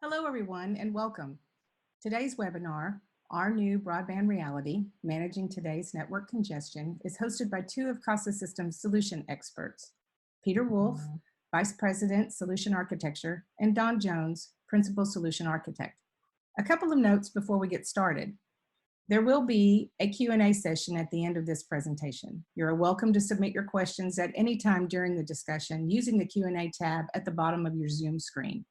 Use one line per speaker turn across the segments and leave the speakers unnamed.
Hello, everyone, and welcome. Today's webinar, Our New Broadband Reality, Managing Today's Network Congestion, is hosted by two of Casa Systems solution experts, Peter Wolff, Vice President, Solution Architecture, and Don Jones, Principal Solution Architect. A couple of notes before we get started. There will be a Q&A session at the end of this presentation. You're welcome to submit your questions at any time during the discussion using the Q&A tab at the bottom of your Zoom screen.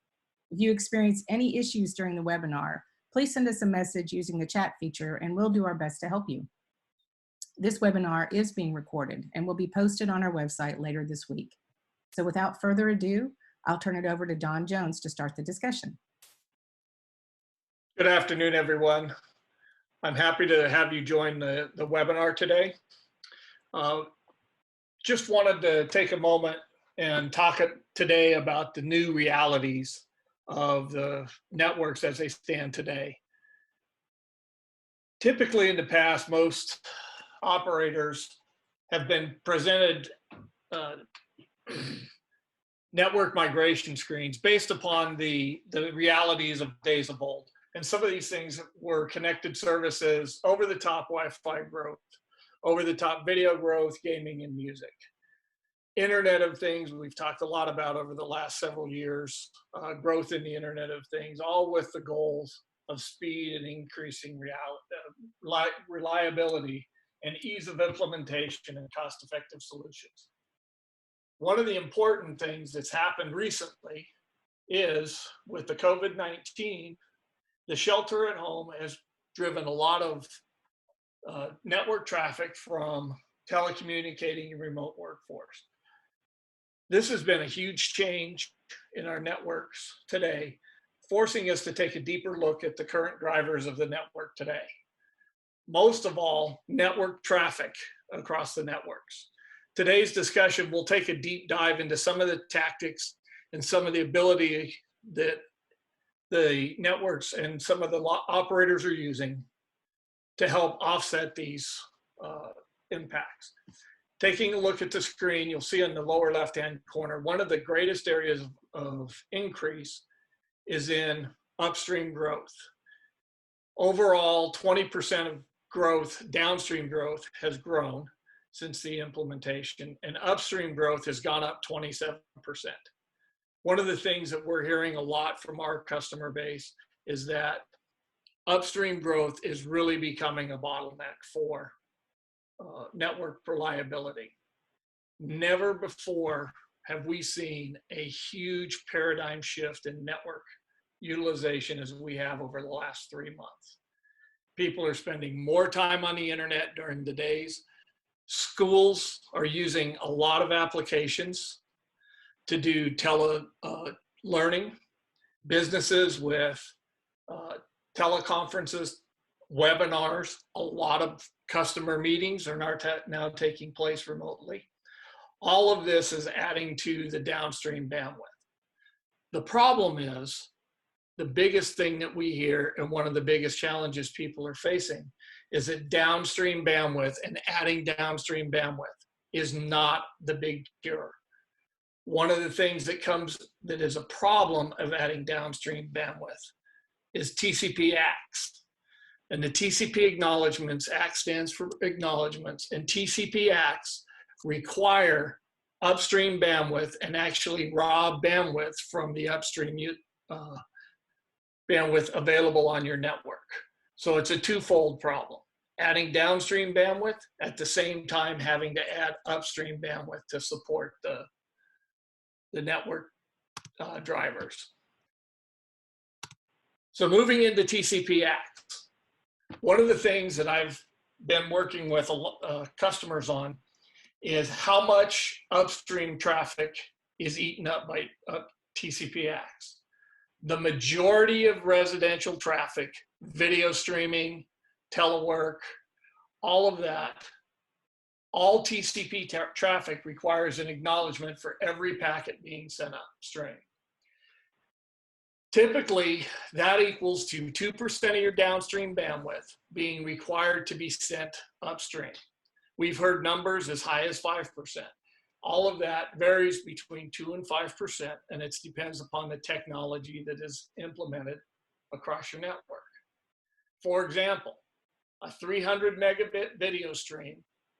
If you experience any issues during the webinar, please send us a message using the chat feature and we'll do our best to help you. This webinar is being recorded and will be posted on our website later this week. So without further ado, I'll turn it over to Don Jones to start the discussion.
Good afternoon, everyone. I'm happy to have you join the webinar today. Just wanted to take a moment and talk today about the new realities of the networks as they stand today. Typically in the past, most operators have been presented network migration screens based upon the realities of days of old. And some of these things were connected services, over-the-top Wi-Fi growth, over-the-top video growth, gaming and music. Internet of Things, we've talked a lot about over the last several years, growth in the Internet of Things, all with the goals of speed and increasing reliability and ease of implementation and cost-effective solutions. One of the important things that's happened recently is with the COVID-19, the shelter at home has driven a lot of network traffic from telecommunicating and remote workforce. This has been a huge change in our networks today, forcing us to take a deeper look at the current drivers of the network today. Most of all, network traffic across the networks. Today's discussion will take a deep dive into some of the tactics and some of the ability that the networks and some of the operators are using to help offset these impacts. Taking a look at the screen, you'll see in the lower left-hand corner, one of the greatest areas of increase is in upstream growth. Overall, 20% of growth, downstream growth, has grown since the implementation, and upstream growth has gone up 27%. One of the things that we're hearing a lot from our customer base is that upstream growth is really becoming a bottleneck for network reliability. Never before have we seen a huge paradigm shift in network utilization as we have over the last 3 months. People are spending more time on the internet during the days. Schools are using a lot of applications to do tele-learning. Businesses with teleconferences, webinars, a lot of customer meetings are now taking place remotely. All of this is adding to the downstream bandwidth. The problem is, the biggest thing that we hear and one of the biggest challenges people are facing is that downstream bandwidth and adding downstream bandwidth is not the big cure. One of the things that is a problem of adding downstream bandwidth is TCP Acts. And the TCP Acknowledgements, ACT stands for Acknowledgements, and TCP Acts require upstream bandwidth and actually raw bandwidth from the upstream bandwidth available on your network. So it's a twofold problem. Adding downstream bandwidth at the same time having to add upstream bandwidth to support the network drivers. So moving into TCP Acts, one of the things that I've been working with customers on is how much upstream traffic is eaten up by TCP Acts. The majority of residential traffic, video streaming, telework, all of that, all TCP traffic requires an acknowledgement for every packet being sent upstream. Typically, that equals to 2% of your downstream bandwidth being required to be sent upstream. We've heard numbers as high as 5%. All of that varies between 2 and 5%, and it depends upon the technology that is implemented across your network. For example, a 300 megabit video stream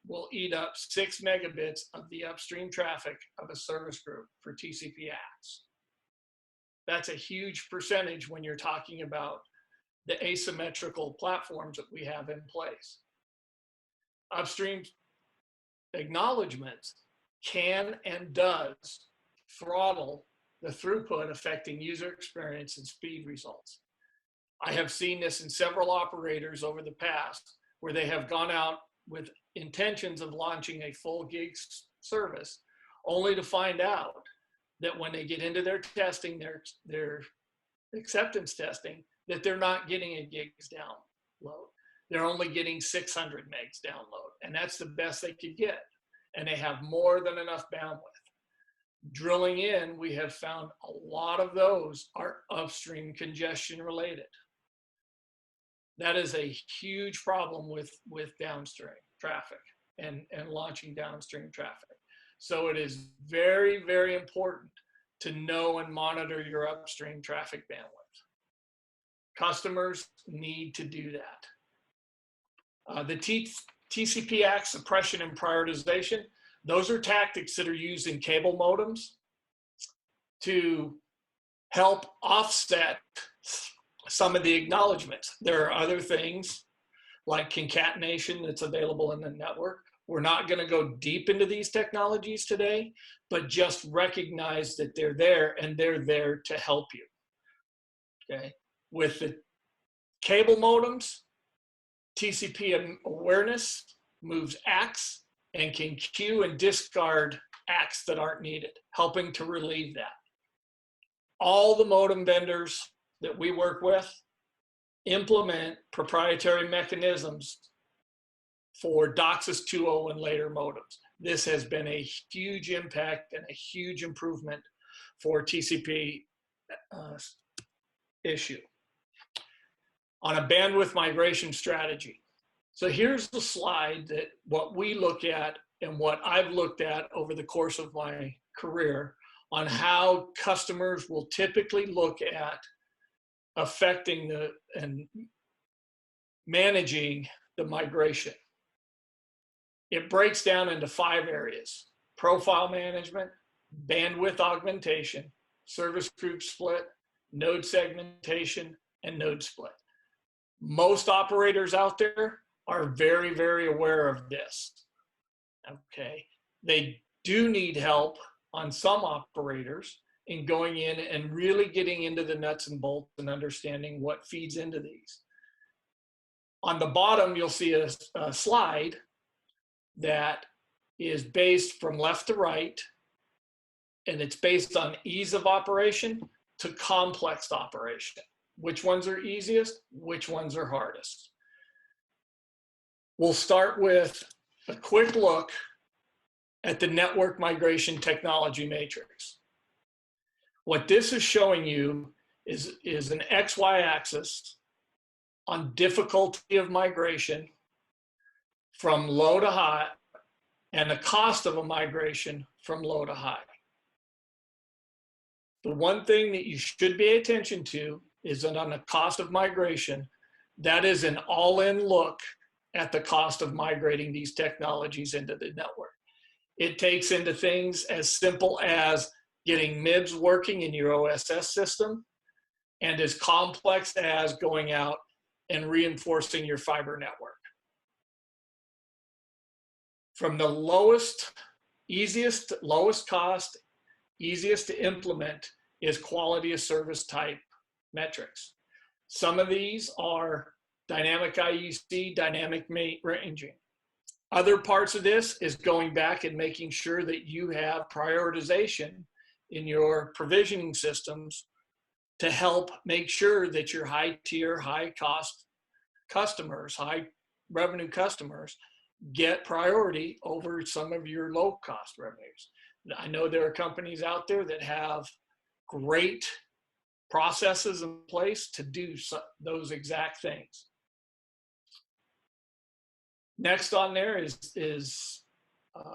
will eat up 6 megabits of the upstream traffic of a service group for TCP ACKs. That's a huge percentage when you're talking about the asymmetrical platforms that we have in place. Upstream acknowledgements can and does throttle the throughput, affecting user experience and speed results. I have seen this in several operators over the past where they have gone out with intentions of launching a full gig service, only to find out that when they get into their testing, their acceptance testing, that they're not getting a gigs download. They're only getting 600 megs download, and that's the best they could get. And they have more than enough bandwidth. Drilling in, we have found a lot of those are upstream congestion related. That is a huge problem with downstream traffic and launching downstream traffic. So it is very, very important to know and monitor your upstream traffic bandwidth. Customers need to do that. The TCP ACK suppression and prioritization, those are tactics that are used in cable modems to help offset some of the acknowledgements. There are other things like concatenation that's available in the network. We're not going to go deep into these technologies today, but just recognize that they're there and they're there to help you. Okay. With the cable modems, TCP awareness moves ACKs and can queue and discard ACKs that aren't needed, helping to relieve that. All the modem vendors that we work with implement proprietary mechanisms for DOCSIS 2.0 and later modems. This has been a huge impact and a huge improvement for TCP issue. On a bandwidth migration strategy. So here's the slide that what we look at and what I've looked at over the course of my career on how customers will typically look at affecting and managing the migration. It breaks down into 5 areas: profile management, bandwidth augmentation, service group split, node segmentation, and node split. Most operators out there are very, very aware of this. Okay, they do need help on some operators in going in and really getting into the nuts and bolts and understanding what feeds into these. On the bottom, you'll see a slide that is based from left to right, and it's based on ease of operation to complex operation. Which ones are easiest? Which ones are hardest? We'll start with a quick look at the network migration technology matrix. What this is showing you is an XY axis on difficulty of migration from low to high and the cost of a migration from low to high. The one thing that you should pay attention to is that on the cost of migration, that is an all-in look at the cost of migrating these technologies into the network. It takes into things as simple as getting MIBs working in your OSS system, and as complex as going out and reinforcing your fiber network. From the lowest cost, easiest to implement is quality of service type metrics. Some of these are dynamic IUC, dynamic ranging. Other parts of this is going back and making sure that you have prioritization in your provisioning systems to help make sure that your high tier, high cost customers, high revenue customers get priority over some of your low cost revenues. I know there are companies out there that have great processes in place to do those exact things. Next on there is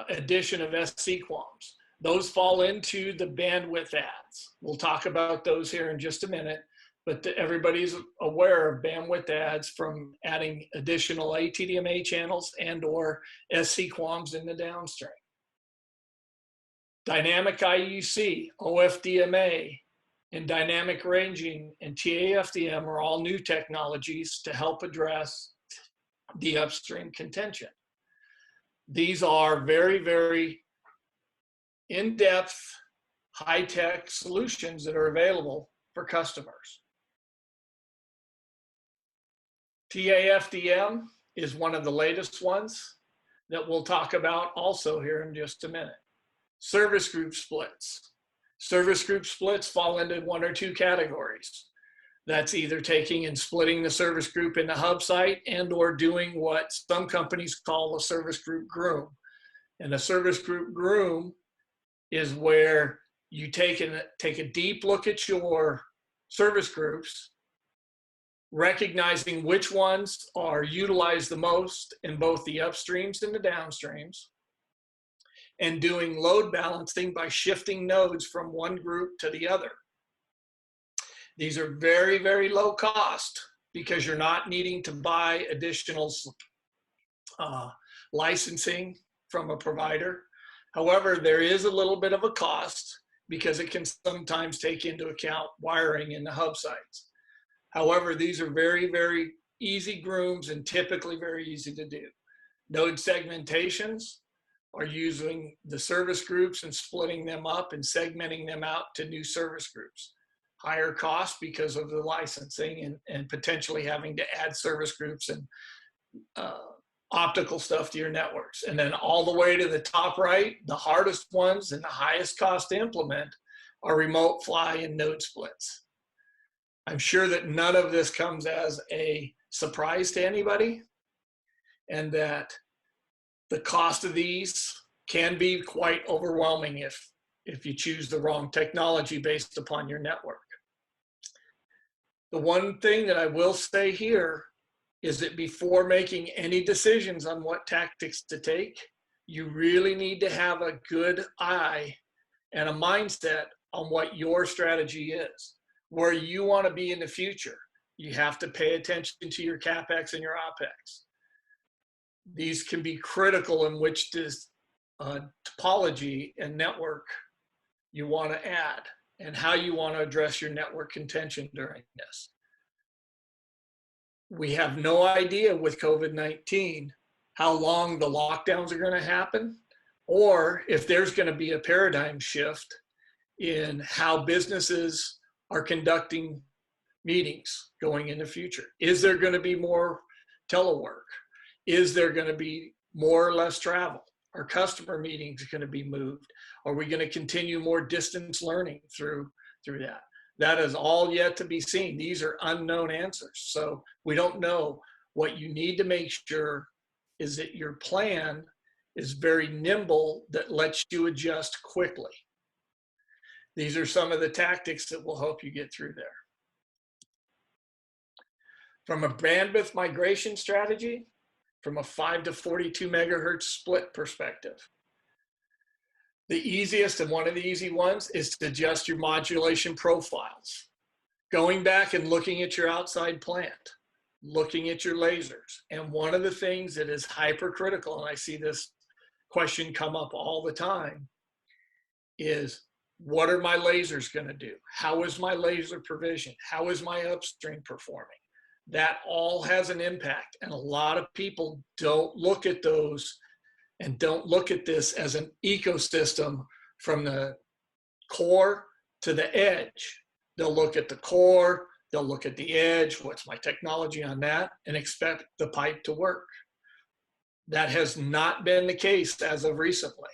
addition of SC qualms. Those fall into the bandwidth adds. We'll talk about those here in just a minute, but everybody's aware of bandwidth adds from adding additional ATDMA channels and or SC qualms in the downstream. Dynamic IUC, OFDMA, and dynamic ranging and TAFDM are all new technologies to help address the upstream contention. These are very, very in-depth, high-tech solutions that are available for customers. TAFDM is one of the latest ones that we'll talk about also here in just a minute. Service group splits. Service group splits fall into one or two categories. That's either taking and splitting the service group into hub site and or doing what some companies call a service group groom. And a service group groom is where you take a deep look at your service groups, recognizing which ones are utilized the most in both the upstreams and the downstreams, and doing load balancing by shifting nodes from one group to the other. These are very, very low cost because you're not needing to buy additional licensing from a provider. However, there is a little bit of a cost because it can sometimes take into account wiring in the hub sites. However, these are very, very easy grooms and typically very easy to do. Node segmentations are using the service groups and splitting them up and segmenting them out to new service groups. Higher cost because of the licensing and potentially having to add service groups and optical stuff to your networks. And then all the way to the top right, the hardest ones and the highest cost to implement are remote fly and node splits. I'm sure that none of this comes as a surprise to anybody, and that the cost of these can be quite overwhelming if you choose the wrong technology based upon your network. The one thing that I will say here is that before making any decisions on what tactics to take, you really need to have a good eye and a mindset on what your strategy is, where you want to be in the future. You have to pay attention to your CapEx and your OpEx. These can be critical in which this topology and network you want to add and how you want to address your network contention during this. We have no idea with COVID-19 how long the lockdowns are going to happen, or if there's going to be a paradigm shift in how businesses are conducting meetings going in the future. Is there going to be more telework? Is there going to be more or less travel? Are customer meetings going to be moved? Are we going to continue more distance learning through that? That is all yet to be seen. These are unknown answers. So we don't know. What you need to make sure is that your plan is very nimble, that lets you adjust quickly. These are some of the tactics that will help you get through there. From a bandwidth migration strategy, from a 5 to 42 megahertz split perspective, the easiest and one of the easy ones is to adjust your modulation profiles. Going back and looking at your outside plant, looking at your lasers. And one of the things that is hypercritical, and I see this question come up all the time, is what are my lasers going to do? How is my laser provision? How is my upstream performing? That all has an impact. And a lot of people don't look at those and don't look at this as an ecosystem from the core to the edge. They'll look at the core, they'll look at the edge, what's my technology on that, and expect the pipe to work. That has not been the case as of recently.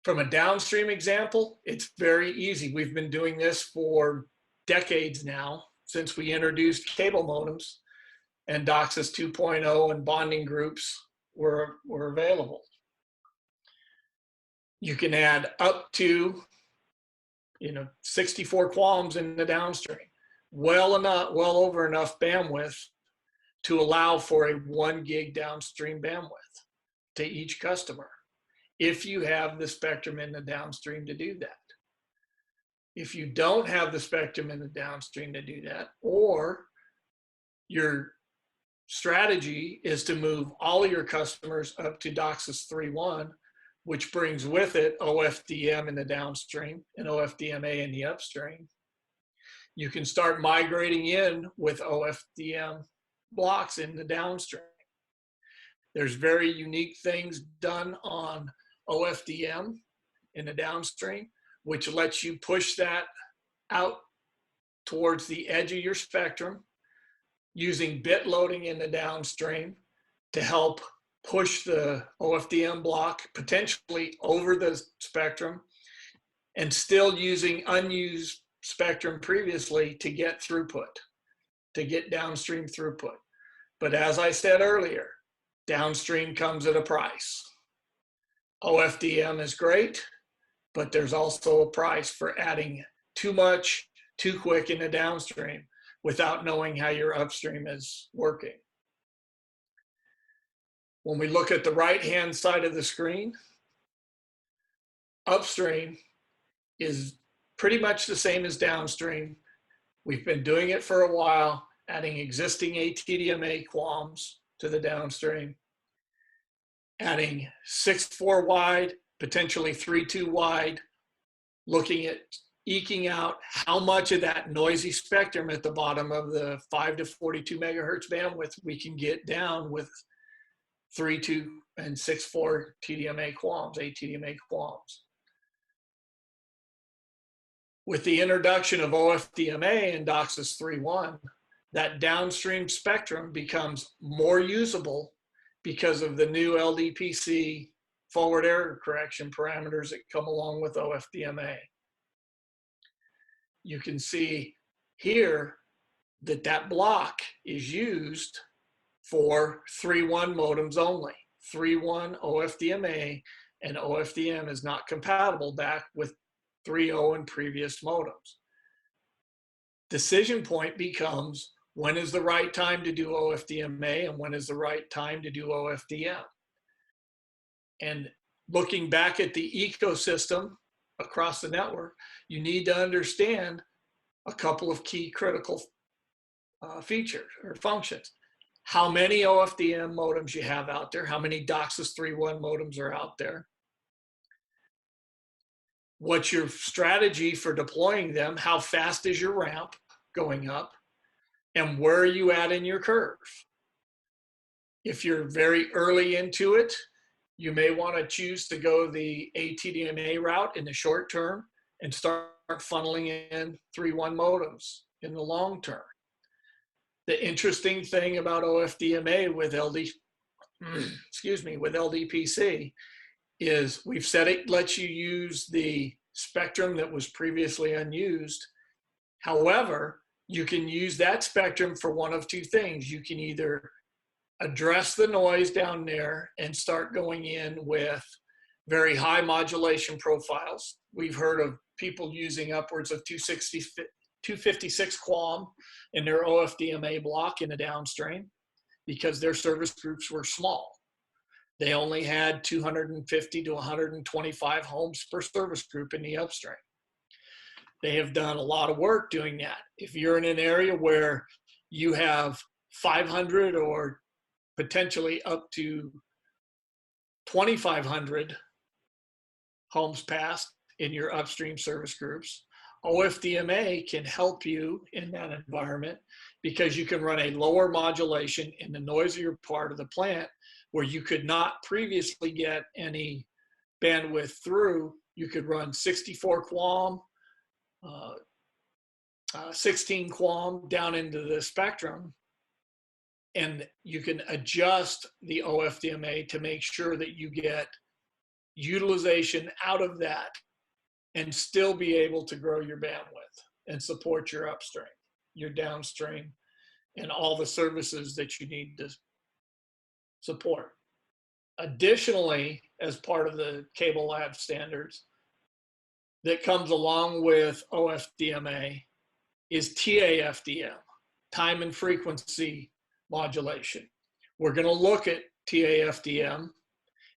From a downstream example, it's very easy. We've been doing this for decades now, since we introduced cable modems and DOCSIS 2.0 and bonding groups were available. You can add up to 64 QALMs in the downstream, well over enough bandwidth to allow for a 1 gig downstream bandwidth to each customer, if you have the spectrum in the downstream to do that. If you don't have the spectrum in the downstream to do that, or your strategy is to move all of your customers up to DOCSIS 3.1, which brings with it OFDM in the downstream and OFDMA in the upstream, you can start migrating in with OFDM blocks in the downstream. There's very unique things done on OFDM in the downstream, which lets you push that out towards the edge of your spectrum using bit loading in the downstream to help push the OFDM block potentially over the spectrum, and still using unused spectrum previously to get throughput, to get downstream throughput. But as I said earlier, downstream comes at a price. OFDM is great, but there's also a price for adding too much, too quick in the downstream without knowing how your upstream is working. When we look at the right-hand side of the screen, upstream is pretty much the same as downstream. We've been doing it for a while, adding existing ATDMA QAMs to the downstream, adding 6.4 wide, potentially 3.2 wide, looking at eking out how much of that noisy spectrum at the bottom of the 5 to 42 megahertz bandwidth we can get down with 3.2 and 6.4 TDMA QAMs, ATDMA QAMs. With the introduction of OFDMA and DOCSIS 3.1, that downstream spectrum becomes more usable because of the new LDPC forward error correction parameters that come along with OFDMA. You can see here that that block is used for 3.1 modems only. 3.1 OFDMA, and OFDM is not compatible back with 3.0 and previous modems. Decision point becomes, when is the right time to do OFDMA and when is the right time to do OFDM? And looking back at the ecosystem across the network, you need to understand a couple of key critical features or functions. How many OFDM modems you have out there, how many DOCSIS 3.1 modems are out there, what's your strategy for deploying them, how fast is your ramp going up, and where are you at in your curve. If you're very early into it, you may want to choose to go the ATDMA route in the short term and start funneling in 3.1 modems in the long term. The interesting thing about OFDMA with with LDPC is we've said it lets you use the spectrum that was previously unused. However, you can use that spectrum for one of two things. You can either address the noise down there and start going in with very high modulation profiles. We've heard of people using upwards of 256 QAM in their OFDMA block in the downstream because their service groups were small. They only had 250 to 125 homes per service group in the upstream. They have done a lot of work doing that. If you're in an area where you have 500 or potentially up to 2,500 homes passed in your upstream service groups, OFDMA can help you in that environment because you can run a lower modulation in the noisier part of the plant where you could not previously get any bandwidth through. You could run 64 QAM, 16 QAM down into the spectrum, and you can adjust the OFDMA to make sure that you get utilization out of that and still be able to grow your bandwidth and support your upstream, your downstream, and all the services that you need to support. Additionally, as part of the Cable Lab standards that comes along with OFDMA is TAFDM, time and frequency modulation. We're going to look at TAFDM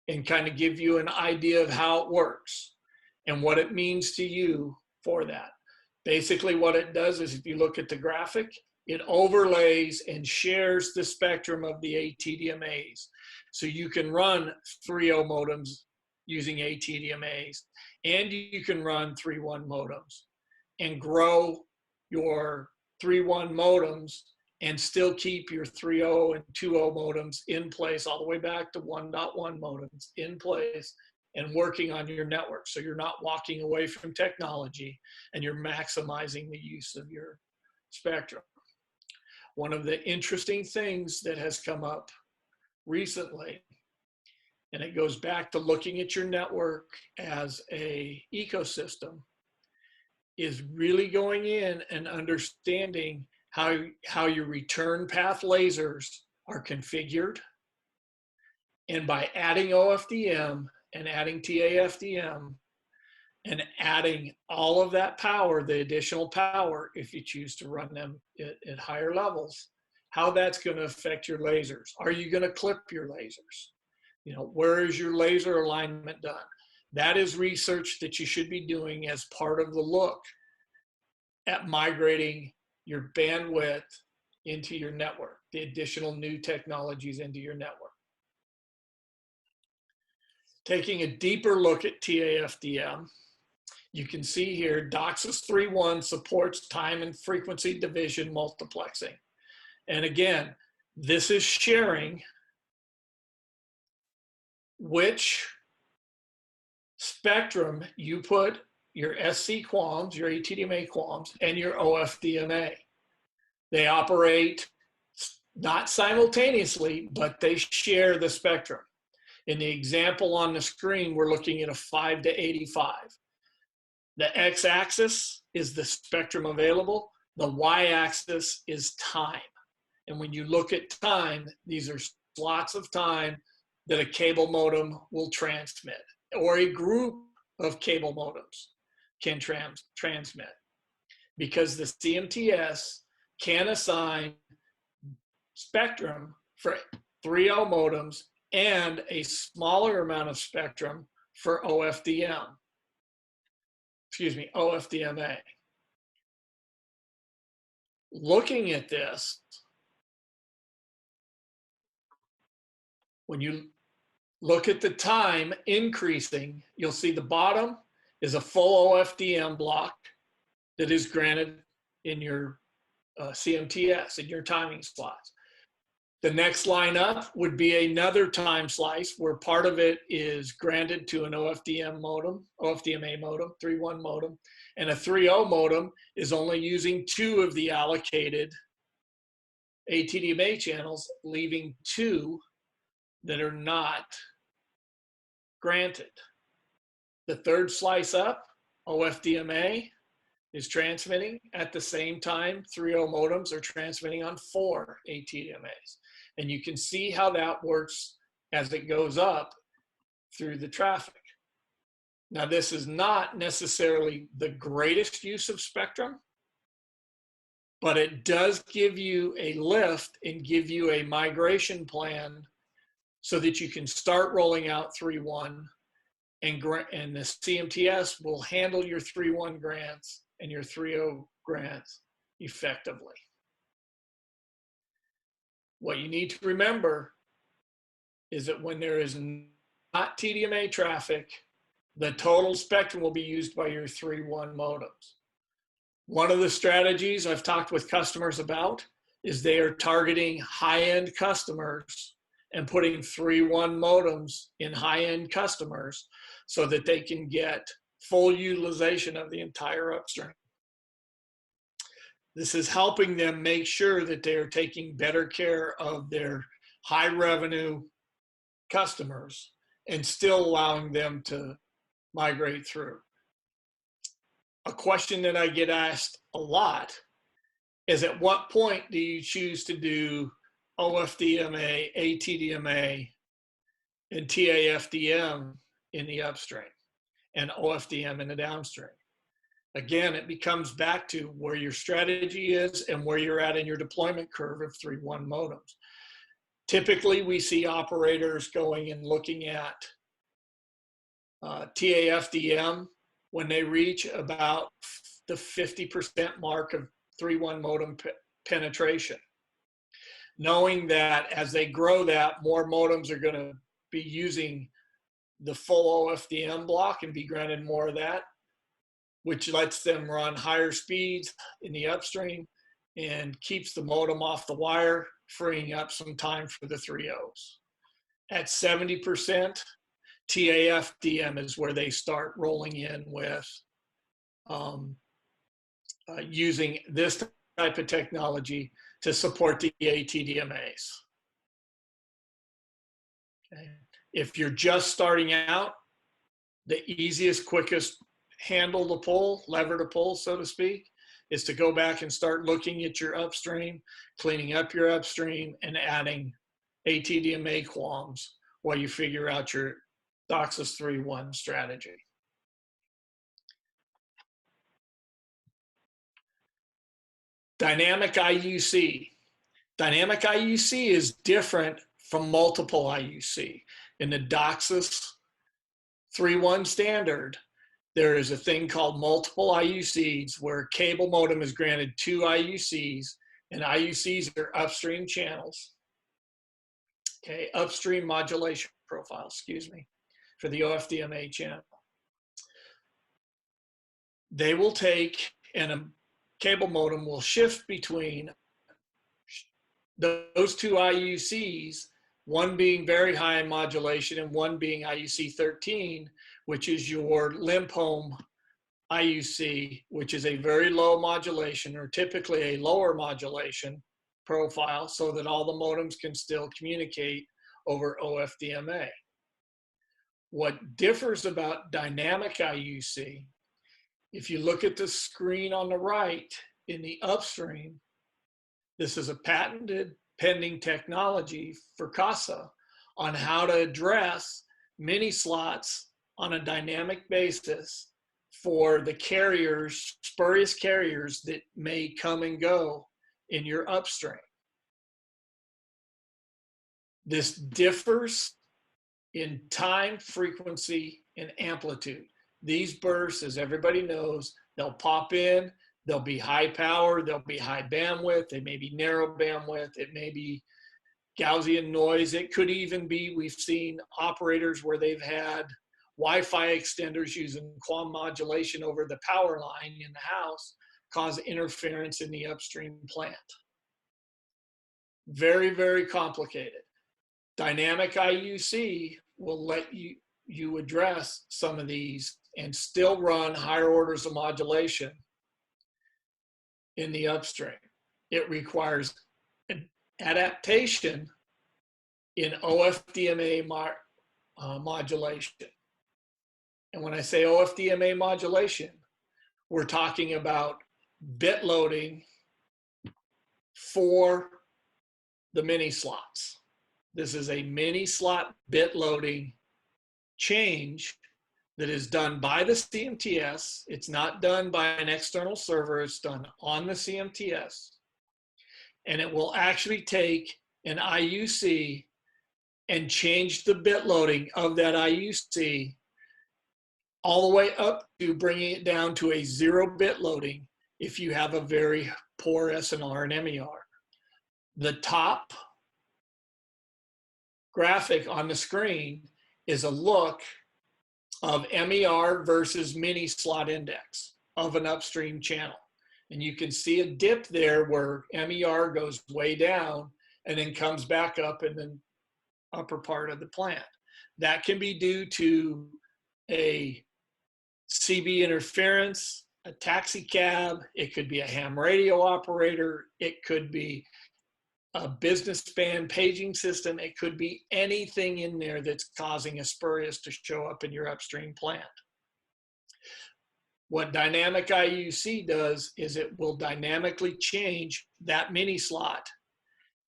and kind of give you an idea of how it works and what it means to you for that. Basically what it does is, if you look at the graphic, it overlays and shares the spectrum of the ATDMAs. So you can run 3.0 modems using ATDMAs, and you can run 3.1 modems and grow your 3.1 modems and still keep your 3.0 and 2.0 modems in place, all the way back to 1.1 modems in place and working on your network. So you're not walking away from technology and you're maximizing the use of your spectrum. One of the interesting things that has come up recently, and it goes back to looking at your network as an ecosystem, is really going in and understanding how your return path lasers are configured. And by adding OFDM and adding TAFDM and adding all of that power, the additional power, if you choose to run them at higher levels, how that's going to affect your lasers. Are you going to clip your lasers? You know, where is your laser alignment done? That is research that you should be doing as part of the look at migrating your bandwidth into your network, the additional new technologies into your network. Taking a deeper look at TAFDM, you can see here DOCSIS 3.1 supports time and frequency division multiplexing. And again, this is sharing which spectrum you put your SC QAMs, your ATDMA QAMs, and your OFDMA. They operate not simultaneously, but they share the spectrum. In the example on the screen, we're looking at a 5 to 85. The x-axis is the spectrum available. The y-axis is time. And when you look at time, these are slots of time that a cable modem will transmit, or a group of cable modems can transmit, because the CMTS can assign spectrum for 3.0 modems and a smaller amount of spectrum for OFDM. OFDMA. Looking at this, when you look at the time increasing, you'll see the bottom is a full OFDM block that is granted in your CMTS, in your timing slots. The next line up would be another time slice where part of it is granted to an OFDM modem, OFDMA modem, 3.1 modem, and a 3.0 modem is only using 2 of the allocated ATDMA channels, leaving 2 that are not granted. The third slice up, OFDMA, is transmitting at the same time 3.0 modems are transmitting on 4 ATDMAs. And you can see how that works as it goes up through the traffic. Now, this is not necessarily the greatest use of spectrum, but it does give you a lift and give you a migration plan so that you can start rolling out 3.1, and the CMTS will handle your 3.1 grants and your 3.0 grants effectively. What you need to remember is that when there is not TDMA traffic, the total spectrum will be used by your 3.1 modems. One of the strategies I've talked with customers about is they are targeting high-end customers and putting 3.1 modems in high-end customers so that they can get full utilization of the entire upstream. This is helping them make sure that they are taking better care of their high revenue customers and still allowing them to migrate through. A question that I get asked a lot is, at what point do you choose to do OFDMA, ATDMA, and TAFDM in the upstream and OFDM in the downstream? Again, it becomes back to where your strategy is and where you're at in your deployment curve of 3.1 modems. Typically, we see operators going and looking at TAFDM when they reach about the 50% mark of 3.1 modem penetration, knowing that as they grow that, more modems are going to be using the full OFDM block and be granted more of that, which lets them run higher speeds in the upstream and keeps the modem off the wire, freeing up some time for the 3.0s. At 70%, TAFDM is where they start rolling in with using this type of technology to support the ATDMAs. Okay. If you're just starting out, the easiest, quickest handle to pull, lever to pull, so to speak, is to go back and start looking at your upstream, cleaning up your upstream, and adding ATDMA qualms while you figure out your DOCSIS 3.1 strategy. Dynamic IUC. Dynamic IUC is different from multiple IUC. In the DOCSIS 3.1 standard, there is a thing called multiple IUCs where cable modem is granted 2 IUCs, and IUCs are upstream channels. Okay, upstream modulation profile, excuse me, for the OFDMA channel. They will take, and a cable modem will shift between those 2 IUCs, one being very high in modulation and one being IUC 13, which is your limp home IUC, which is a very low modulation or typically a lower modulation profile so that all the modems can still communicate over OFDMA. What differs about dynamic IUC, if you look at the screen on the right in the upstream, this is a patented pending technology for Casa on how to address mini slots on a dynamic basis for the carriers, spurious carriers that may come and go in your upstream. This differs in time, frequency, and amplitude. These bursts, as everybody knows, they'll pop in, they'll be high power, they'll be high bandwidth, they may be narrow bandwidth, it may be Gaussian noise, it could even be, we've seen operators where they've had Wi-Fi extenders using QAM modulation over the power line in the house cause interference in the upstream plant. Very, very complicated. Dynamic IUC will let you address some of these and still run higher orders of modulation in the upstream. It requires an adaptation in OFDMA modulation. And when I say OFDMA modulation, we're talking about bit loading for the mini slots. This is a mini slot bit loading change that is done by the CMTS. It's not done by an external server, it's done on the CMTS. And it will actually take an IUC and change the bit loading of that IUC all the way up to bringing it down to a 0-bit loading if you have a very poor SNR and MER. The top graphic on the screen is a look of MER versus mini slot index of an upstream channel. And you can see a dip there where MER goes way down and then comes back up in the upper part of the plant. That can be due to a CB interference, a taxi cab, it could be a ham radio operator, it could be a business band paging system, it could be anything in there that's causing a spurious to show up in your upstream plant. What dynamic IUC does is it will dynamically change that mini slot,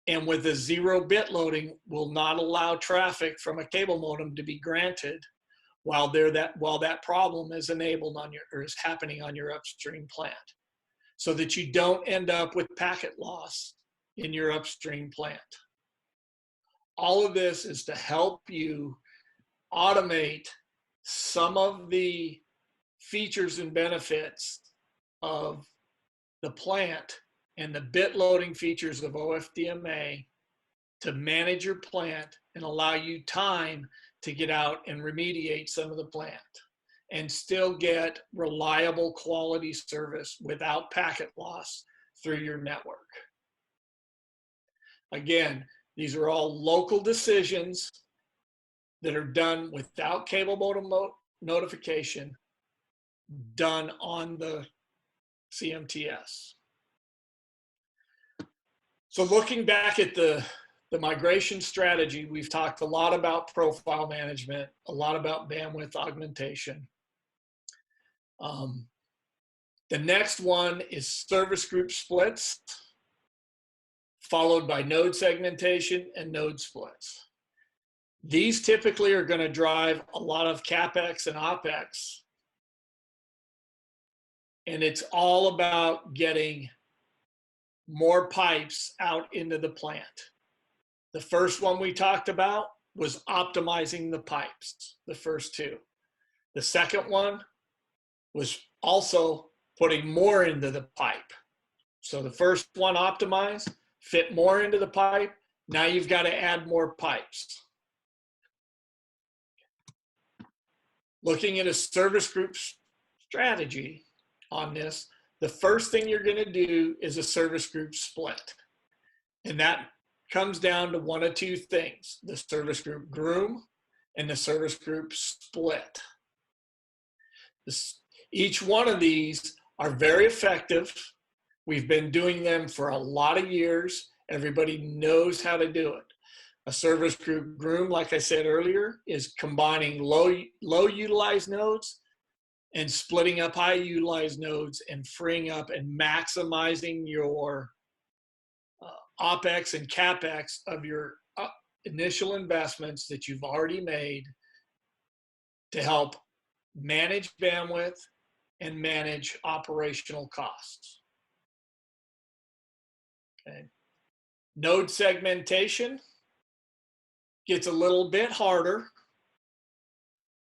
and with a 0-bit loading will not allow traffic from a cable modem to be granted while that problem is enabled on your, or is happening on your upstream plant, so that you don't end up with packet loss in your upstream plant. All of this is to help you automate some of the features and benefits of the plant and the bit loading features of OFDMA to manage your plant and allow you time to get out and remediate some of the plant and still get reliable quality service without packet loss through your network. Again, these are all local decisions that are done without cable modem notification, done on the CMTS. So looking back at the migration strategy, we've talked a lot about profile management, a lot about bandwidth augmentation. The next one is service group splits, followed by node segmentation and node splits. These typically are going to drive a lot of CapEx and OpEx. And it's all about getting more pipes out into the plant. The first one we talked about was optimizing the pipes, the first two. The second one was also putting more into the pipe. So the first one, optimize, fit more into the pipe. Now you've got to add more pipes. Looking at a service group strategy on this, the first thing you're going to do is a service group split. And that comes down to one of two things: the service group groom and the service group split. Each one of these are very effective. We've been doing them for a lot of years. Everybody knows how to do it. A service group groom, like I said earlier, is combining low utilized nodes and splitting up high utilized nodes and freeing up and maximizing your OpEx and CapEx of your initial investments that you've already made to help manage bandwidth and manage operational costs. Okay. Node segmentation gets a little bit harder,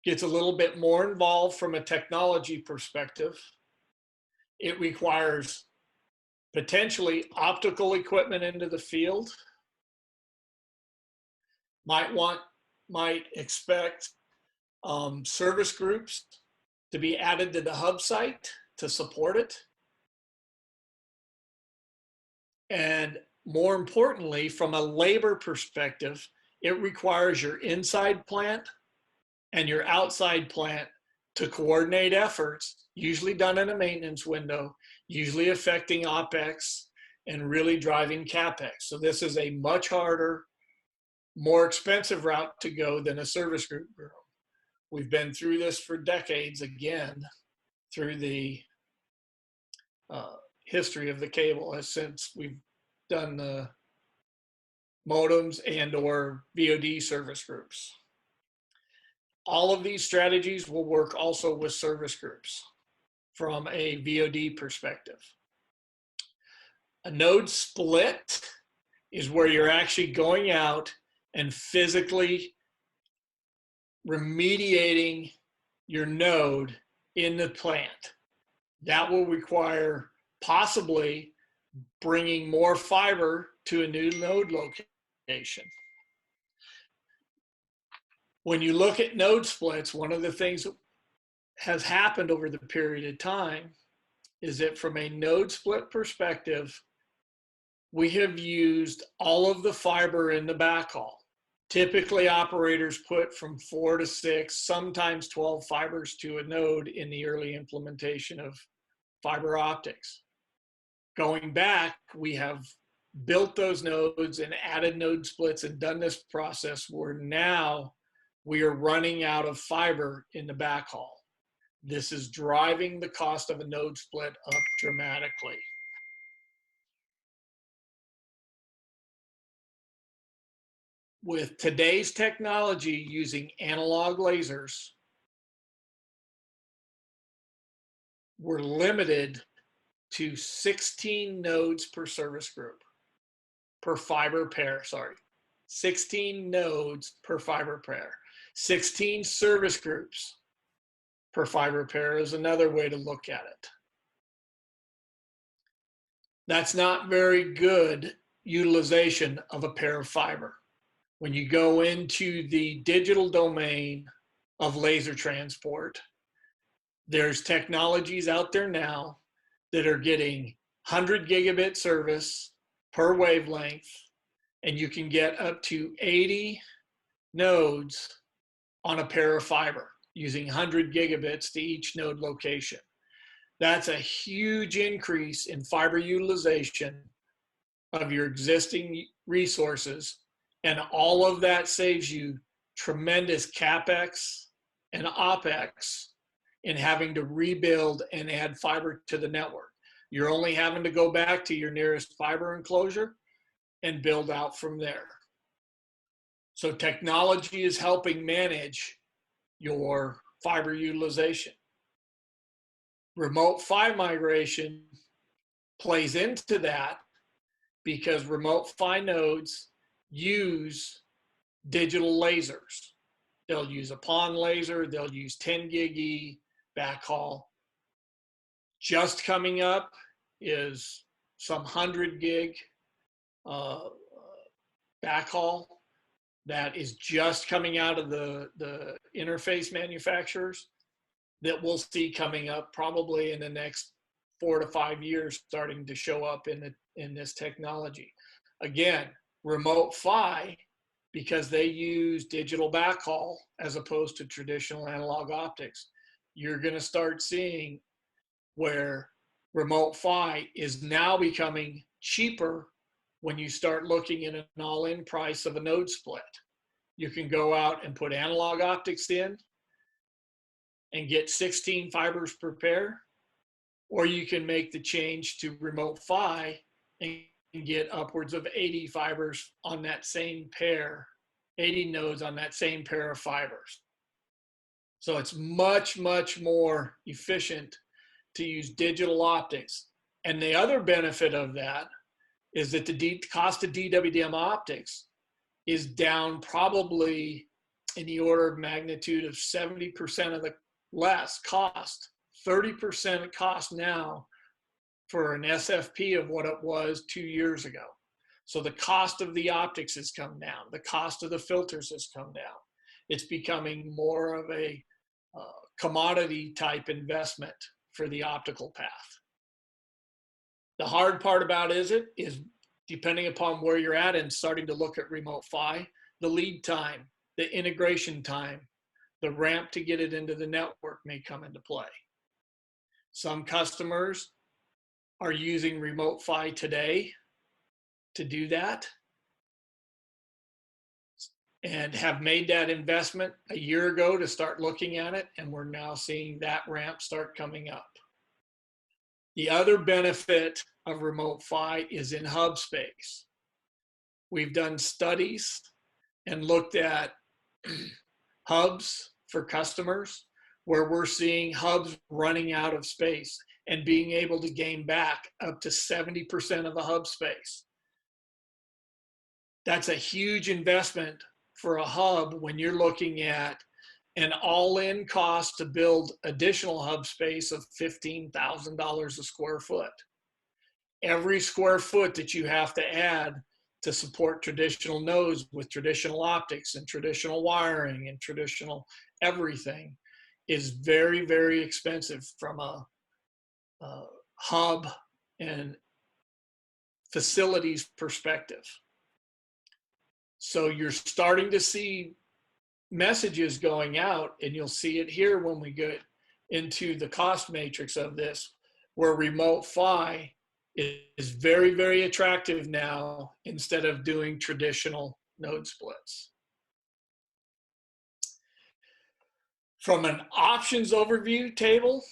gets a little bit more involved from a technology perspective. It requires potentially optical equipment into the field. Might expect service groups to be added to the hub site to support it. And more importantly, from a labor perspective, it requires your inside plant and your outside plant to coordinate efforts, usually done in a maintenance window, usually affecting OpEx and really driving CapEx. So this is a much harder, more expensive route to go than a service group groom. We've been through this for decades, again, through the history of the cable, since we've done the modems and or VOD service groups. All of these strategies will work also with service groups from a VOD perspective. A node split is where you're actually going out and physically remediating your node in the plant. That will require possibly bringing more fiber to a new node location. When you look at node splits, one of the things that has happened over the period of time is that from a node split perspective, we have used all of the fiber in the backhaul. Typically, operators put from 4 to 6, sometimes 12 fibers to a node in the early implementation of fiber optics. Going back, we have built those nodes and added node splits and done this process where now we are running out of fiber in the backhaul. This is driving the cost of a node split up dramatically. With today's technology using analog lasers, we're limited to 16 nodes per service group, per fiber pair, sorry. 16 nodes per fiber pair. 16 service groups per fiber pair is another way to look at it. That's not very good utilization of a pair of fiber. When you go into the digital domain of laser transport, there's technologies out there now that are getting 100 gigabit service per wavelength, and you can get up to 80 nodes on a pair of fiber using 100 gigabits to each node location. That's a huge increase in fiber utilization of your existing resources, and all of that saves you tremendous CapEx and OpEx in having to rebuild and add fiber to the network. You're only having to go back to your nearest fiber enclosure and build out from there. So technology is helping manage your fiber utilization. Remote PHY migration plays into that because remote PHY nodes use digital lasers. They'll use a PON laser, they'll use 10 gig E backhaul. Just coming up is some 100 gig backhaul that is just coming out of the interface manufacturers that we'll see coming up probably in the next 4 to 5 years, starting to show up in this technology. Again, remote PHY, because they use digital backhaul as opposed to traditional analog optics, you're going to start seeing where remote PHY is now becoming cheaper when you start looking at an all-in price of a node split. You can go out and put analog optics in and get 16 fibers per pair, or you can make the change to remote PHY and get upwards of 80 fibers on that same pair, 80 nodes on that same pair of fibers. So it's much, much more efficient to use digital optics. And the other benefit of that is that the cost of DWDM optics is down probably in the order of magnitude of 70% of the less cost, 30% cost now for an SFP of what it was 2 years ago. So the cost of the optics has come down. The cost of the filters has come down. It's becoming more of a commodity type investment for the optical path. The hard part about is depending upon where you're at and starting to look at remote PHY, the lead time, the integration time, the ramp to get it into the network may come into play. Some customers are using remote PHY today to do that and have made that investment a year ago to start looking at it, and we're now seeing that ramp start coming up. The other benefit of remote PHY is in hub space. We've done studies and looked at hubs for customers where we're seeing hubs running out of space and being able to gain back up to 70% of the hub space. That's a huge investment for a hub when you're looking at an all-in cost to build additional hub space of $15,000 a square foot. Every square foot that you have to add to support traditional nodes with traditional optics and traditional wiring and traditional everything is very, very expensive from a hub and facilities perspective. So you're starting to see messages going out, and you'll see it here when we get into the cost matrix of this, where remote PHY is very, very attractive now instead of doing traditional node splits. From an options overview table,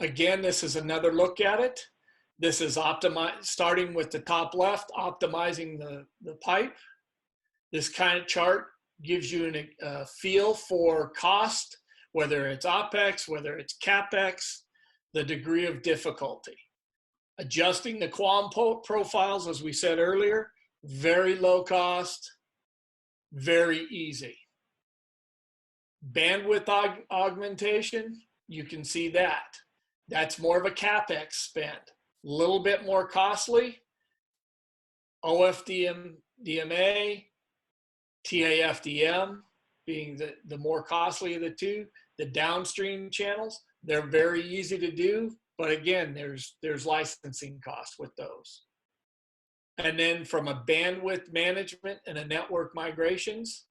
again, this is another look at it. This is starting with the top left, optimizing the pipe. This kind of chart gives you a feel for cost, whether it's OpEx, whether it's CapEx, the degree of difficulty. Adjusting the QAM profiles, as we said earlier, very low cost, very easy. Bandwidth augmentation, you can see that. That's more of a CapEx spend, a little bit more costly. OFDMA, TAFDM being the more costly of the two. The downstream channels, they're very easy to do, but again, there's licensing costs with those. And then from a bandwidth management and a network migrations,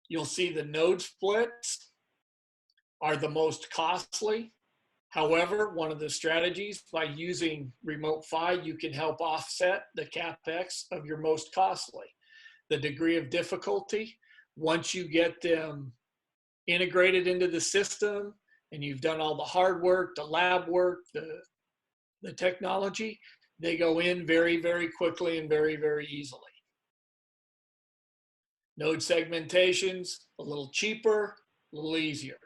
you'll see the node splits are the most costly. However, one of the strategies, by using Remote PHY, you can help offset the CapEx of your most costly. The degree of difficulty, once you get them integrated into the system and you've done all the hard work, the lab work, the technology, they go in very, very quickly and very, very easily. Node segmentations, a little cheaper, a little easier.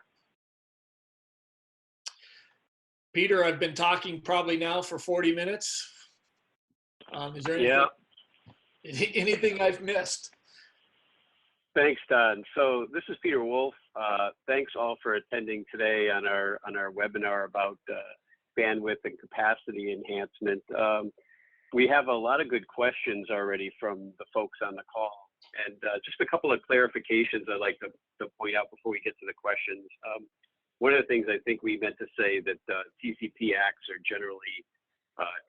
Peter, I've been talking probably now for 40 minutes. Is there anything I've missed?
Thanks, Don. So this is Peter Wolff. Thanks all for attending today on our webinar about bandwidth and capacity enhancement. We have a lot of good questions already from the folks on the call. And just a couple of clarifications I'd like to point out before we get to the questions. One of the things I think we meant to say that TCP acts are generally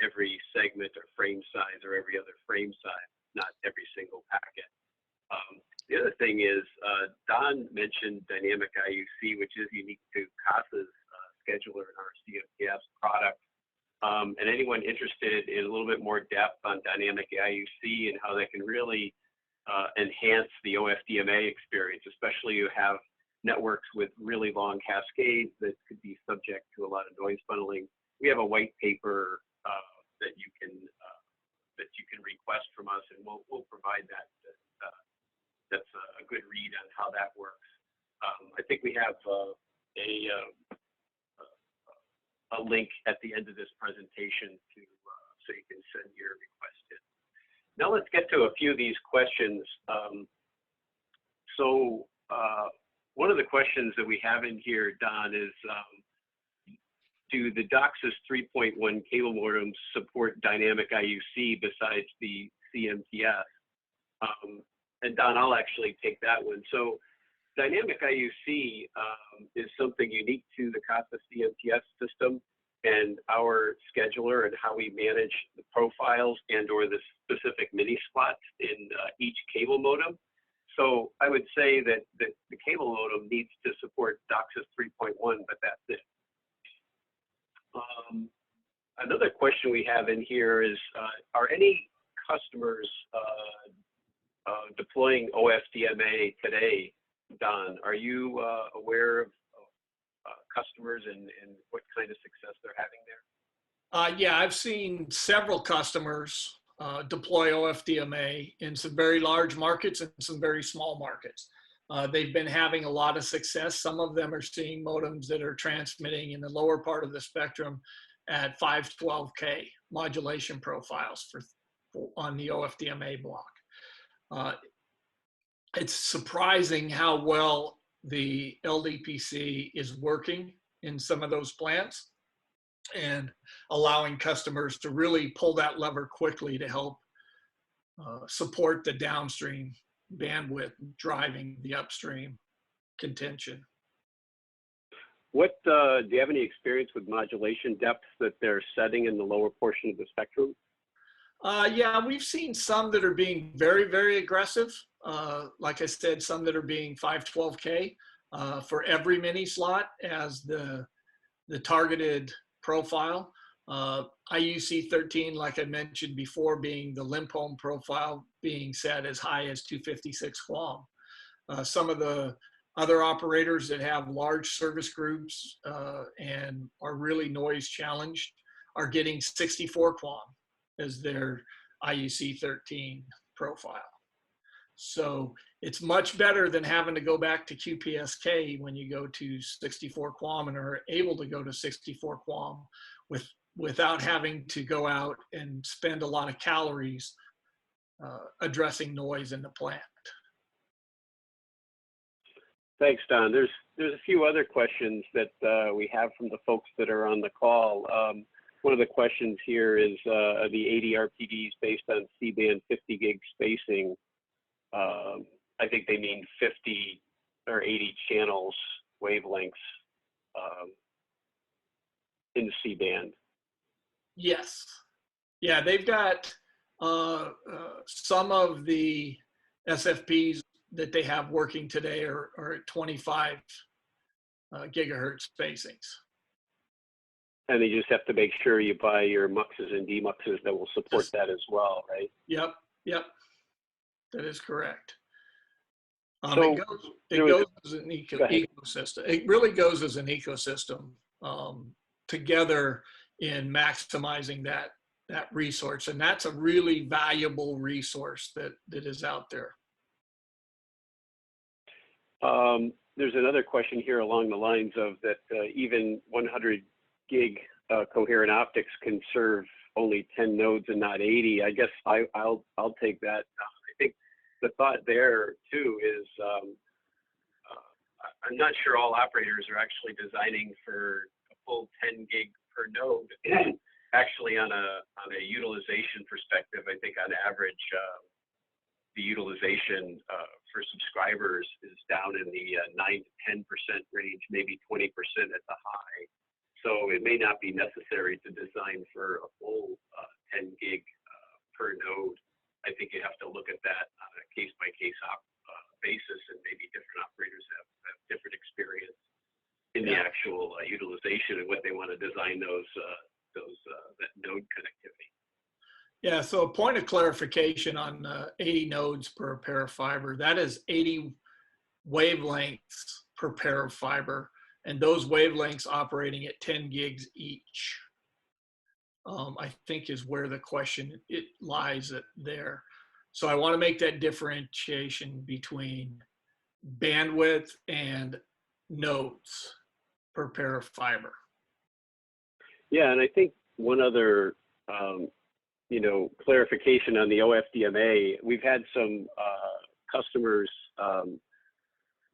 every segment or frame size or every other frame size, not every single packet. The other thing is, Don mentioned dynamic IUC, which is unique to Casa's scheduler and our CMTS product. And anyone interested in a little bit more depth on dynamic IUC and how that can really enhance the OFDMA experience, especially you have networks with really long cascades that could be subject to a lot of noise funneling. We have a white paper that you can request from us, and we'll provide that. That's a good read on how that works. I think we have a link at the end of this presentation so you can send your request in. Now let's get to a few of these questions. One of the questions that we have in here, Don, is do the DOCSIS 3.1 cable modems support dynamic IUC besides the CMTS? And Don, I'll actually take that one. So dynamic IUC is something unique to the Casa CMTS system and our scheduler and how we manage the profiles and or the specific mini slots in each cable modem. So I would say that the cable modem needs to support DOCSIS 3.1, but that's it. Another question we have in here is, are any customers deploying OFDMA today? Don, are you aware of customers and what kind of success they're having there?
Yeah, I've seen several customers deploy OFDMA in some very large markets and some very small markets. They've been having a lot of success. Some of them are seeing modems that are transmitting in the lower part of the spectrum at 512K modulation profiles on the OFDMA block. It's surprising how well the LDPC is working in some of those plants and allowing customers to really pull that lever quickly to help support the downstream bandwidth driving the upstream contention.
What do you have any experience with modulation depths that they're setting in the lower portion of the spectrum?
Yeah, we've seen some that are being very, very aggressive. Like I said, some that are being 512K for every mini slot as the targeted profile. IUC 13, like I mentioned before, being the limp-home profile being set as high as 256 QAM. Some of the other operators that have large service groups and are really noise challenged are getting 64 QAM as their IUC 13 profile. So It's much better than having to go back to QPSK when you go to 64 QAM and are able to go to 64 QAM without having to go out and spend a lot of calories addressing noise in the plant.
Thanks, Don. There's a few other questions that we have from the folks that are on the call. One of the questions here is the 80 RPDs based on C-band 50 gig spacing. I think they mean 50 or 80 channels, wavelengths in the C-band.
Yes. Yeah, they've got some of the SFPs that they have working today are at 25 gigahertz spacings.
And they just have to make sure you buy your muxes and demuxes that will support that as well, right?
Yep, yep, that is correct.
So
it goes as an ecosystem. It really goes as an ecosystem together in maximizing that resource, and that's a really valuable resource that is out there.
There's another question here along the lines of that even 100 gig coherent optics can serve only 10 nodes and not 80. I guess I'll take that. I think the thought there too is I'm not sure all operators are actually designing for a full 10 gig per node. Actually, on a utilization perspective, I think on average the utilization for subscribers is down in the 9 to 10% range, maybe 20% at the high. So it may not be necessary to design for a full 10 gig per node. I think you have to look at that on a case-by-case basis, and maybe different operators have different experience in the actual utilization and what they want to design that node connectivity.
Yeah, so a point of clarification on 80 nodes per pair of fiber, that is 80 wavelengths per pair of fiber, and those wavelengths operating at 10 gigs each, I think is where the question lies there. So I want to make that differentiation between bandwidth and nodes per pair of fiber. Yeah,
and I think one other clarification on the OFDMA, we've had some customers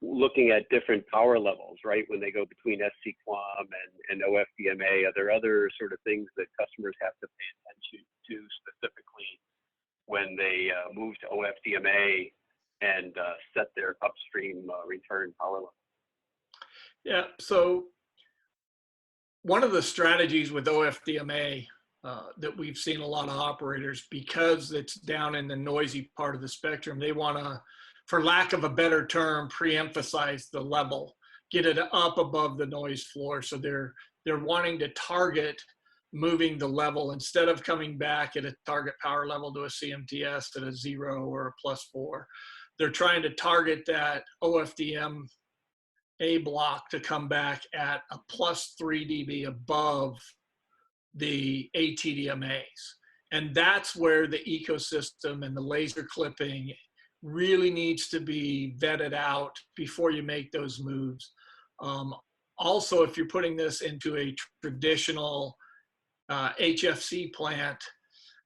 looking at different power levels, right? When they go between SC-QAM and OFDMA, are there other sort of things that customers have to pay attention to specifically when they move to OFDMA and set their upstream return power level?
Yeah, so one of the strategies with OFDMA that we've seen a lot of operators, because it's down in the noisy part of the spectrum, they want to, for lack of a better term, pre-emphasize the level, get it up above the noise floor. So they're wanting to target moving the level instead of coming back at a target power level to a CMTS at a 0 or a +4. They're trying to target that OFDM A block to come back at a +3 dB above the ATDMAs. And that's where the ecosystem and the laser clipping really needs to be vetted out before you make those moves. Also, if you're putting this into a traditional HFC plant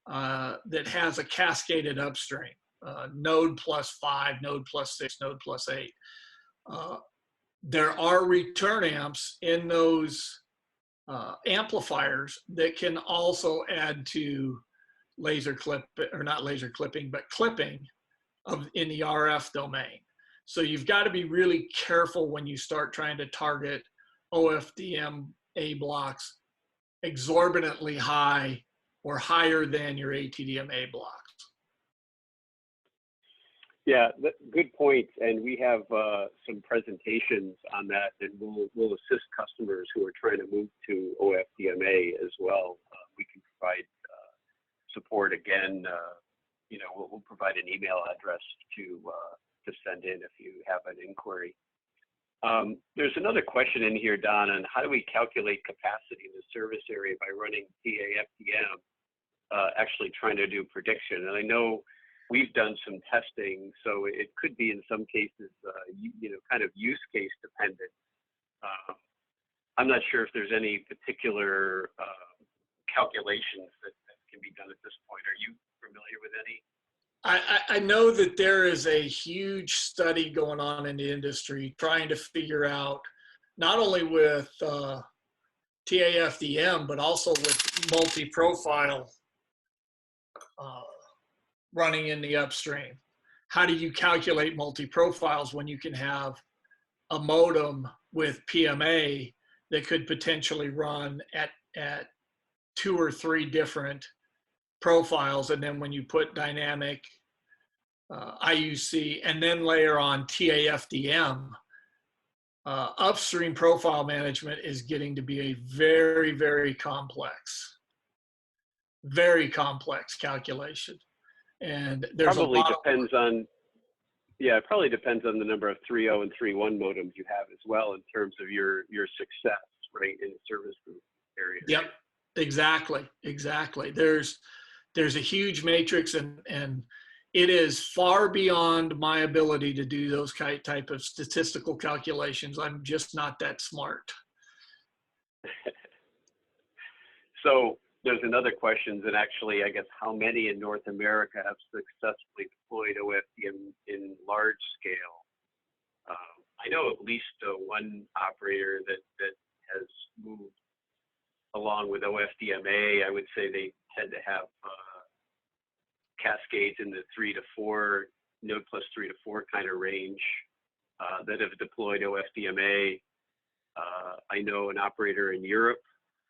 that has a cascaded upstream, node +5, node +6, node +8, there are return amps in those amplifiers that can also add to laser clip, or not laser clipping, but clipping in the RF domain. So you've got to be really careful when you start trying to target OFDM A blocks exorbitantly high or higher than your ATDMA blocks.
Yeah, good point. And we have some presentations on that, and we'll assist customers who are trying to move to OFDMA as well. We can provide support again. We'll provide an email address to send in if you have an inquiry. There's another question in here, Don, on how do we calculate capacity in the service area by running PA FDM, actually trying to do prediction. And I know we've done some testing, so it could be in some cases, kind of use case dependent. I'm not sure if there's any particular calculations that can be done at this point. Are you familiar with any?
I know that there is a huge study going on in the industry trying to figure out, not only with TAFDM, but also with multi-profile running in the upstream. How do you calculate multi-profiles when you can have a modem with PMA that could potentially run at 2 or 3 different profiles, and then when you put dynamic IUC and then layer on TAFDM, upstream profile management is getting to be a very, very complex calculation. And there's
probably
a lot
depends on, yeah, it probably depends on the number of 3.0 and 3.1 modems you have as well in terms of your success, right, in the service group area.
Yep, exactly. There's a huge matrix, and it is far beyond my ability to do those type of statistical calculations. I'm just not that smart.
So there's another question, and actually, I guess, how many in North America have successfully deployed OFDM in large scale? I know at least one operator that has moved along with OFDMA. I would say they tend to have cascades in the 3 to 4, node plus 3 to 4 kind of range that have deployed OFDMA. I know an operator in Europe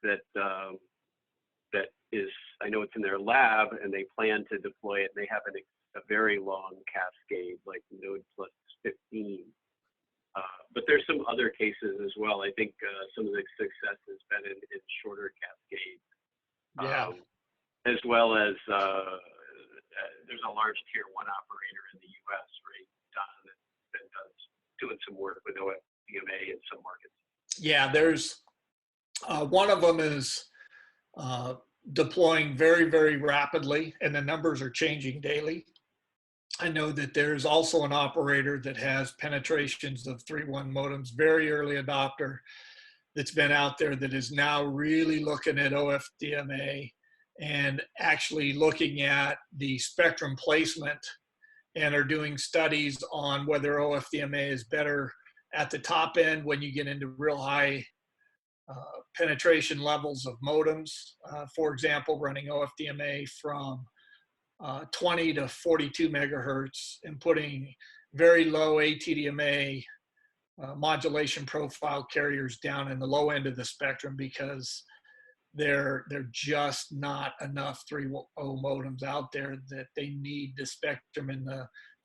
that is, I know it's in their lab, and they plan to deploy it. They have a very long cascade, like node plus 15. But there's some other cases as well. I think some of the success has been in shorter cascades.
Yeah.
As well as there's a large tier 1 operator in the US, right, Don, that does doing some work with OFDMA in some markets. Yeah,
there's one of them is deploying very, very rapidly, and the numbers are changing daily. I know that there's also an operator that has penetrations of 3.1 modems, very early adopter, that's been out there that is now really looking at OFDMA and actually looking at the spectrum placement, and are doing studies on whether OFDMA is better at the top end when you get into real high penetration levels of modems. For example, running OFDMA from 20 to 42 megahertz and putting very low ATDMA modulation profile carriers down in the low end of the spectrum, because they're just not enough 3.0 modems out there that they need the spectrum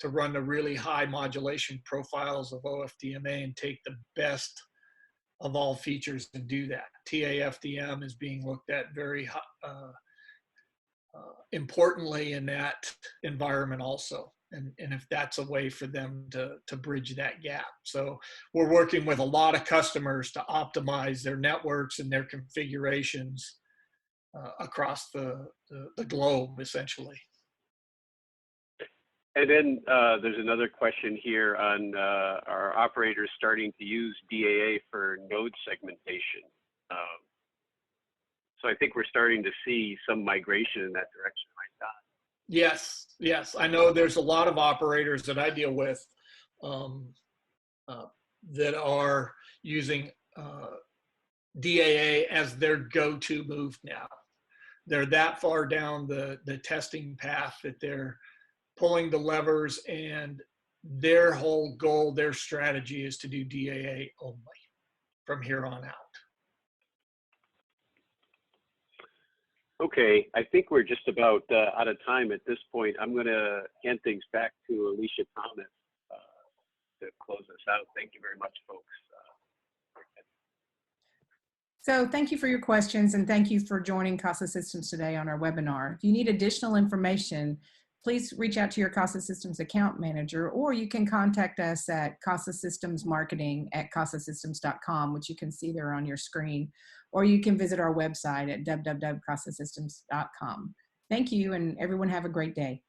to run the really high modulation profiles of OFDMA and take the best of all features and do that. TAFDM is being looked at very importantly in that environment also. And if that's a way for them to bridge that gap. So we're working with a lot of customers to optimize their networks and their configurations across the globe, essentially.
And then there's another question here on our operators starting to use DAA for node segmentation. So I think we're starting to see some migration in that direction, right, Don?
Yes. I know there's a lot of operators that I deal with that are using DAA as their go-to move now. They're that far down the testing path that they're pulling the levers, and their whole goal, their strategy is to do DAA only from here on out.
Okay, I think we're just about out of time at this point. I'm going to hand things back to Alicia Thomas to close us out. Thank you very much, folks.
So thank you for your questions, and thank you for joining Casa Systems today on our webinar. If you need additional information, please reach out to your Casa Systems account manager, or you can contact us at casasystemsmarketing@casasystems.com, which you can see there on your screen, or you can visit our website at www.casasystems.com. Thank you, and everyone have a great day.